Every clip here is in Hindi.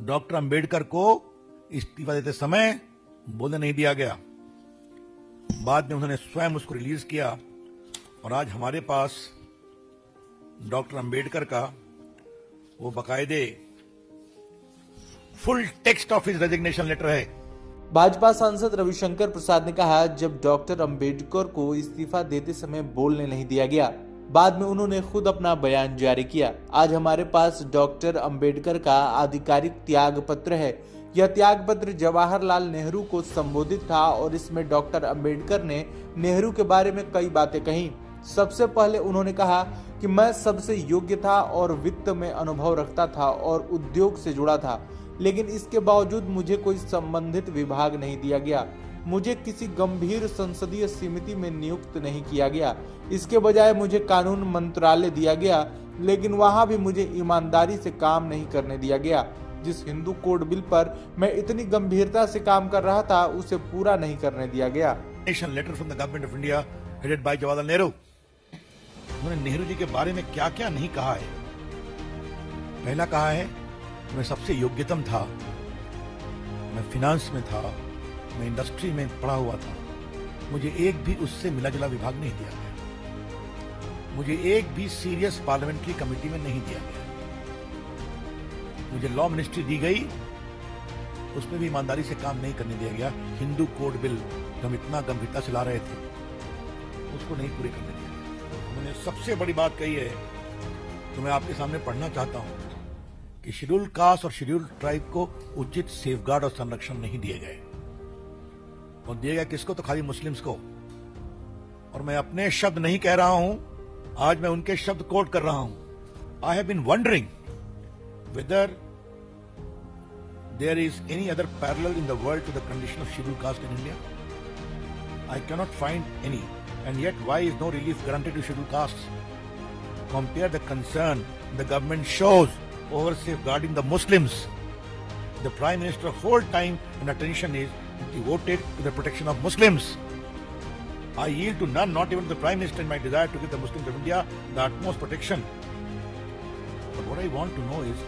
डॉक्टर अंबेडकर को इस्तीफा देते समय बोलने नहीं दिया गया। बाद में उन्होंने स्वयं उसको रिलीज किया और आज हमारे पास डॉक्टर अंबेडकर का वो बकायदे full text of his resignation letter है। भाजपा सांसद रविशंकर प्रसाद ने कहा, जब डॉक्टर अंबेडकर को इस्तीफा देते समय बोलने नहीं दिया गया, बाद में उन्होंने खुद अपना बयान जारी किया। आज हमारे पास डॉक्टर अंबेडकर का आधिकारिक त्याग पत्र है। यह त्याग पत्र जवाहरलाल नेहरू को संबोधित था और इसमें डॉक्टर अंबेडकर ने नेहरू के बारे में कई बातें कही। सबसे पहले उन्होंने कहा कि मैं सबसे योग्य था और वित्त में अनुभव रखता था और उद्योग से जुड़ा था, लेकिन इसके बावजूद मुझे कोई संबंधित विभाग नहीं दिया गया। मुझे किसी गंभीर संसदीय समिति में नियुक्त नहीं किया गया। इसके बजाय मुझे कानून मंत्रालय दिया गया, लेकिन वहां भी मुझे ईमानदारी से काम नहीं करने दिया गया। जिस हिंदू कोड बिल पर मैं इतनी गंभीरता से काम कर रहा था, उसे पूरा नहीं करने दिया गया। National letter from the government of India headed by Jawaharlal Nehru. उन्होंने नेहरू जी के बारे में क्या क्या नहीं कहा है। पहला कहा है, मैं सबसे योग्यतम था, मैं फिनांस में था, मैं इंडस्ट्री में पढ़ा हुआ था, मुझे एक भी उससे मिला जुला विभाग नहीं दिया गया, मुझे एक भी सीरियस पार्लियामेंट्री कमेटी में नहीं दिया गया, मुझे लॉ मिनिस्ट्री दी गई, उसमें भी ईमानदारी से काम नहीं करने दिया गया। हिंदू कोड बिल हम इतना गंभीरता से ला रहे थे, उसको नहीं पूरे करने दिया गया। उन्होंने सबसे बड़ी बात कही है, तो मैं आपके सामने पढ़ना चाहता हूं कि शेड्यूल कास्ट और शेड्यूल ट्राइब को उचित सेफगार्ड और संरक्षण नहीं दिए गए। और दिए गए किसको? तो खाली मुस्लिम्स को। और मैं अपने शब्द नहीं कह रहा हूं, आज मैं उनके शब्द कोट कर रहा हूं। I have been wondering whether there is any other parallel in the world to the condition of schedule caste in India. I can not find any, and yet why is no relief guaranteed to schedule caste? Compare the concern the government shows over safeguarding the Muslims. The Prime Minister whole time and attention is devoted to the protection of Muslims. I yield to none, not even the Prime Minister, in my desire to give the Muslims of India the utmost protection. But what I want to know is,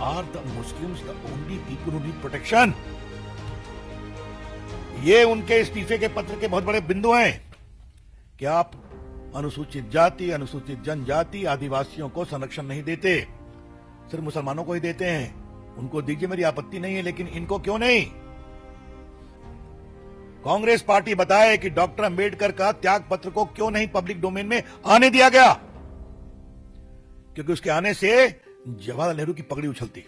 are the Muslims the only people who need protection? ये उनके इस्तीफे के पत्र के बहुत बड़े बिंदु हैं कि आप अनुसूचित जाति, अनुसूचित जनजाति, आदिवासियों को संरक्षण नहीं देते, सिर्फ मुसलमानों को ही देते हैं। उनको दीजिए, मेरी आपत्ति नहीं है, लेकिन इनको क्यों नहीं? कांग्रेस पार्टी बताए कि डॉक्टर अंबेडकर का त्याग पत्र को क्यों नहीं पब्लिक डोमेन में आने दिया गया? क्योंकि उसके आने से जवाहरलाल नेहरू की पगड़ी उछलती।